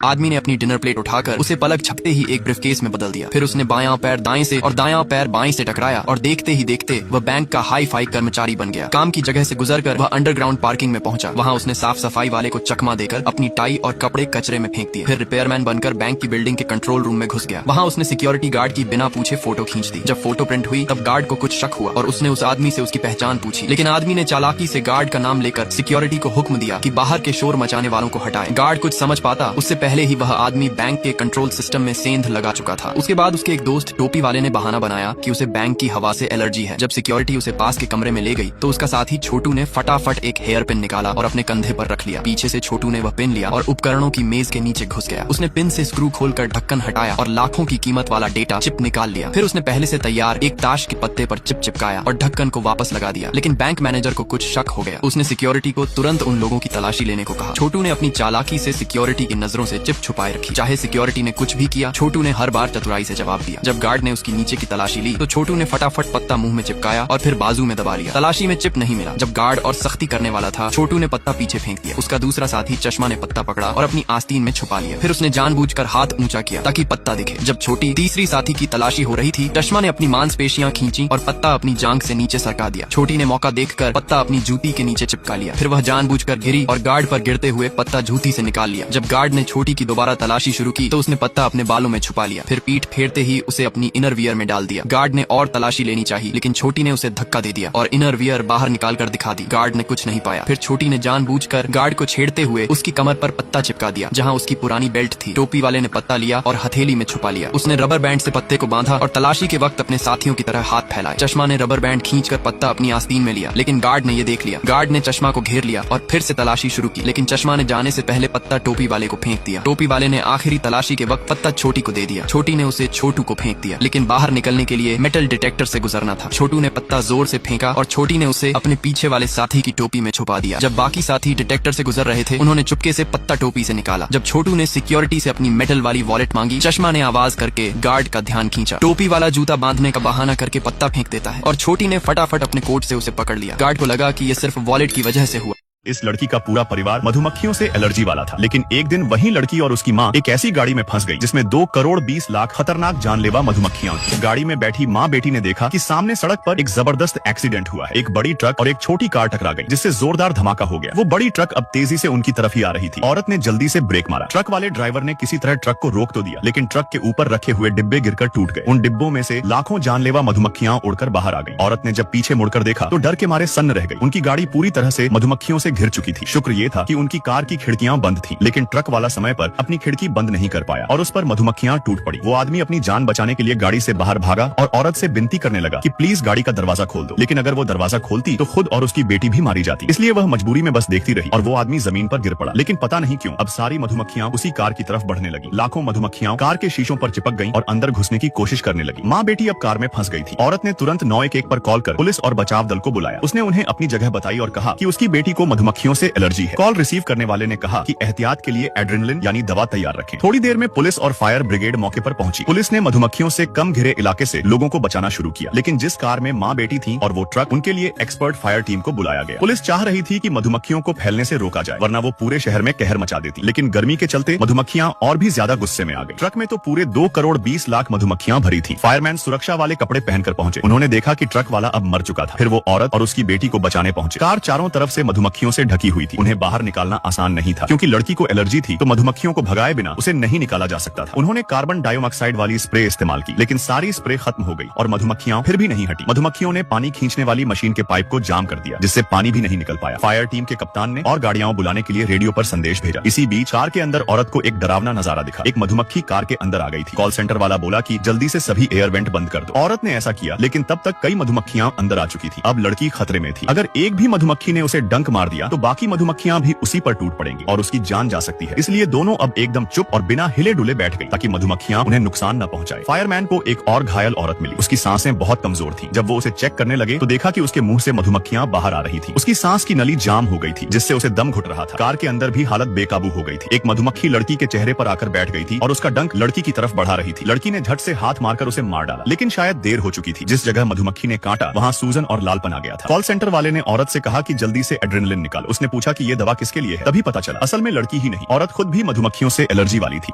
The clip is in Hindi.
आदमी ने अपनी डिनर प्लेट उठाकर उसे पलक झपकते ही एक ब्रीफकेस में बदल दिया। फिर उसने बायां पैर दाएं से और दायां पैर बाएं से टकराया और देखते ही देखते वह बैंक का हाई फाई कर्मचारी बन गया। काम की जगह से गुजरकर वह अंडरग्राउंड पार्किंग में पहुंचा। वहां उसने साफ सफाई वाले को चकमा देकर अपनी टाई और कपड़े कचरे में फेंक दिए। फिर रिपेयरमैन बनकर बैंक की बिल्डिंग के कंट्रोल रूम में घुस गया। वहां उसने सिक्योरिटी गार्ड की बिना पूछे फोटो खींच दी। जब फोटो प्रिंट हुई तब गार्ड को कुछ शक हुआ और उसने उस आदमी से उसकी पहचान पूछी, लेकिन आदमी ने चालाकी से गार्ड का नाम लेकर सिक्योरिटी को हुक्म दिया कि बाहर के शोर मचाने वालों को हटाए। गार्ड कुछ समझ पाता उससे पहले ही वह आदमी बैंक के कंट्रोल सिस्टम में सेंध लगा चुका था। उसके बाद उसके एक दोस्त टोपी वाले ने बहाना बनाया कि उसे बैंक की हवा से एलर्जी है। जब सिक्योरिटी उसे पास के कमरे में ले गई तो उसका साथी छोटू ने फटाफट एक हेयर पिन निकाला और अपने कंधे पर रख लिया। पीछे से छोटू ने वह पिन लिया और उपकरणों की मेज के नीचे घुस गया। उसने पिन से स्क्रू खोलकर ढक्कन हटाया और लाखों की कीमत वाला डेटा चिप निकाल लिया। फिर उसने पहले से तैयार एक ताश के पत्ते पर चिप चिपकाया और ढक्कन को वापस लगा दिया। लेकिन बैंक मैनेजर को कुछ शक हो गया। उसने सिक्योरिटी को तुरंत उन लोगों की तलाशी लेने को कहा। छोटू ने अपनी चालाकी से सिक्योरिटी की नजरों से चिप छुपाए रखी। चाहे सिक्योरिटी ने कुछ भी किया, छोटू ने हर बार चतुराई से जवाब दिया। जब गार्ड ने उसकी नीचे की तलाशी ली तो छोटू ने फटाफट पत्ता मुंह में चिपकाया और फिर बाजू में दबा लिया। तलाशी में चिप नहीं मिला। जब गार्ड और सख्ती करने वाला था, छोटू ने पत्ता पीछे फेंक दिया। उसका दूसरा साथी चश्मा ने पत्ता पकड़ा और अपनी आस्तीन में छुपा लिया। फिर उसने जानबूझकर हाथ ऊंचा किया ताकि पत्ता दिखे। जब छोटी तीसरी साथी की तलाशी हो रही थी, चश्मा ने अपनी मांसपेशियां खींची और पत्ता अपनी जांघ से नीचे सरका दिया। छोटी ने मौका देखकर पत्ता अपनी जूती के नीचे चिपका लिया। फिर वह जानबूझकर गिरी और गार्ड पर गिरते हुए पत्ता जूती से निकाल लिया। जब गार्ड ने छोटी की दोबारा तलाशी शुरू की तो उसने पत्ता अपने बालों में छुपा लिया। फिर पीठ फेरते ही उसे अपनी इनर वियर में डाल दिया। गार्ड ने और तलाशी लेनी चाहिए, लेकिन छोटी ने उसे धक्का दे दिया और इनर वियर बाहर निकालकर दिखा दी। गार्ड ने कुछ नहीं पाया। फिर छोटी ने जानबूझकर गार्ड को छेड़ते हुए उसकी कमर पर पत्ता चिपका दिया जहां उसकी पुरानी बेल्ट थी। टोपी वाले ने पत्ता लिया और हथेली में छुपा लिया। उसने रबर बैंड से पत्ते को बांधा और तलाशी के वक्त अपने साथियों की तरह हाथ फैलाए। चश्मा ने रबर बैंड खींचकर पत्ता अपनी आस्तीन में लिया, लेकिन गार्ड ने ये देख लिया। गार्ड ने चश्मा को घेर लिया और फिर से तलाशी शुरू की, लेकिन चश्मा ने जाने से पहले पत्ता टोपी वाले को फेंक दिया। टोपी वाले ने आखिरी तलाशी के वक्त पत्ता छोटी को दे दिया। छोटी ने उसे छोटू को फेंक दिया, लेकिन बाहर निकलने के लिए मेटल डिटेक्टर से गुजरना था। छोटू ने पत्ता जोर से फेंका और छोटी ने उसे अपने पीछे वाले साथी की टोपी में छुपा दिया। जब बाकी साथी डिटेक्टर से गुजर रहे थे, उन्होंने चुपके से पत्ता टोपी से निकाला। जब छोटू ने सिक्योरिटी से अपनी मेटल वाली वॉलेट मांगी, चश्मा ने आवाज करके गार्ड का ध्यान खींचा। टोपी वाला जूता बांधने का बहाना करके पत्ता फेंक देता है और छोटी ने फटाफट अपने कोट से उसे पकड़ लिया। गार्ड को लगा कि ये सिर्फ वॉलेट की वजह से हुआ। इस लड़की का पूरा परिवार मधुमक्खियों से एलर्जी वाला था, लेकिन एक दिन वही लड़की और उसकी माँ एक ऐसी गाड़ी में फंस गई जिसमें 2 करोड़ 20 लाख खतरनाक जानलेवा मधुमक्खियां थीं। गाड़ी में बैठी माँ बेटी ने देखा कि सामने सड़क पर एक जबरदस्त एक्सीडेंट हुआ है। एक बड़ी ट्रक और एक छोटी कार टकरा गई, जिससे जोरदार धमाका हो गया। वो बड़ी ट्रक अब तेजी से उनकी तरफ ही आ रही थी। औरत ने जल्दी से ब्रेक मारा। ट्रक वाले ड्राइवर ने किसी तरह ट्रक को रोक तो दिया, लेकिन ट्रक के ऊपर रखे हुए डिब्बे गिरकर टूट गए। उन डिब्बों में से लाखों जानलेवा मधुमक्खियां उड़कर बाहर आ गई। औरत ने जब पीछे मुड़कर देखा तो डर के मारे सन्न रह गई। उनकी गाड़ी पूरी तरह से मधुमक्खियों से घिर चुकी थी। शुक्र ये था कि उनकी कार की खिड़कियां बंद थीं, लेकिन ट्रक वाला समय पर अपनी खिड़की बंद नहीं कर पाया और उस पर मधुमक्खियां टूट पड़ी। वो आदमी अपनी जान बचाने के लिए गाड़ी से बाहर भागा और औरत से विनती करने लगा कि प्लीज गाड़ी का दरवाजा खोल दो। लेकिन अगर वो दरवाजा खोलती तो खुद और उसकी बेटी भी मारी जाती, इसलिए वह मजबूरी में बस देखती रही और वो आदमी जमीन पर गिर पड़ा। लेकिन पता नहीं क्यों अब सारी मधुमक्खियां उसी कार की तरफ बढ़ने लगी। लाखों मधुमक्खियां कार के शीशों पर चिपक गईं और अंदर घुसने की कोशिश करने लगी। माँ बेटी अब कार में फंस गई थी। औरत ने तुरंत 911 पर कॉल कर पुलिस और बचाव दल को बुलाया। उसने उन्हें अपनी जगह बताई और कहा कि उसकी बेटी को मधुमक्खियों से एलर्जी है। कॉल रिसीव करने वाले ने कहा कि एहतियात के लिए एड्रेनलिन यानी दवा तैयार रखें। थोड़ी देर में पुलिस और फायर ब्रिगेड मौके पर पहुंची। पुलिस ने मधुमक्खियों से कम घिरे इलाके से लोगों को बचाना शुरू किया, लेकिन जिस कार में माँ बेटी थी और वो ट्रक, उनके लिए एक्सपर्ट फायर टीम को बुलाया गया। पुलिस चाह रही थी कि मधुमक्खियों को फैलने से रोका जाए, वरना वो पूरे शहर में कहर मचा देती। लेकिन गर्मी के चलते मधुमक्खियां और भी ज्यादा गुस्से में आ गई। ट्रक में तो पूरे 2 करोड़ 20 लाख मधुमक्खियां भरी थी। फायरमैन सुरक्षा वाले कपड़े पहनकर पहुंचे। उन्होंने देखा कि ट्रक वाला अब मर चुका था। फिर वो औरत और उसकी बेटी को बचाने पहुंचे। कार चारों तरफ से मधुमक्खियों से ढकी हुई थी। उन्हें बाहर निकालना आसान नहीं था, क्योंकि लड़की को एलर्जी थी तो मधुमक्खियों को भगाए बिना उसे नहीं निकाला जा सकता था। उन्होंने कार्बन डाइऑक्साइड वाली स्प्रे इस्तेमाल की, लेकिन सारी स्प्रे खत्म हो गई और मधुमक्खियां फिर भी नहीं हटी। मधुमक्खियों ने पानी खींचने वाली मशीन के पाइप को जाम कर दिया, जिससे पानी भी नहीं निकल पाया। फायर टीम के कप्तान ने और गाड़ियां बुलाने के लिए रेडियो पर संदेश भेजा। इसी बीच कार के अंदर औरत को एक डरावना नजारा दिखा। एक मधुमक्खी कार के अंदर आ गई थी। कॉल सेंटर वाला बोला कि जल्दी से सभी एयर वेंट बंद कर दो। औरत ने ऐसा किया, लेकिन तब तक कई मधुमक्खियां अंदर आ चुकी थी। अब लड़की खतरे में थी। अगर एक भी मधुमक्खी ने उसे डंक मार दिया तो बाकी मधुमक्खियां भी उसी पर टूट पड़ेंगी और उसकी जान जा सकती है। इसलिए दोनों अब एकदम चुप और बिना हिले डुले बैठ गई, ताकि मधुमक्खियां उन्हें नुकसान न पहुंचाए। फायरमैन को एक और घायल औरत मिली। उसकी सांसें बहुत कमजोर थी। जब वो उसे चेक करने लगे तो देखा कि उसके मुंह से मधुमक्खियां बाहर आ रही थी। उसकी सांस की नली जाम हो गई थी, जिससे उसे दम घुट रहा था। कार के अंदर भी हालत बेकाबू हो गई थी। एक मधुमक्खी लड़की के चेहरे पर आकर बैठ गई थी और उसका डंक लड़की की तरफ बढ़ा रही थी। लड़की ने झट से हाथ मारकर उसे मार डाला, लेकिन शायद देर हो चुकी थी। जिस जगह मधुमक्खी ने काटा वहाँ सूजन और लालपन आ गया था। कॉल सेंटर वाले ने औरत से कहा कि जल्दी से एड्रेनलिन निकालो। उसने पूछा कि ये दवा किसके लिए है, तभी पता चला असल में लड़की ही नहीं, औरत खुद भी मधुमक्खियों से एलर्जी वाली थी।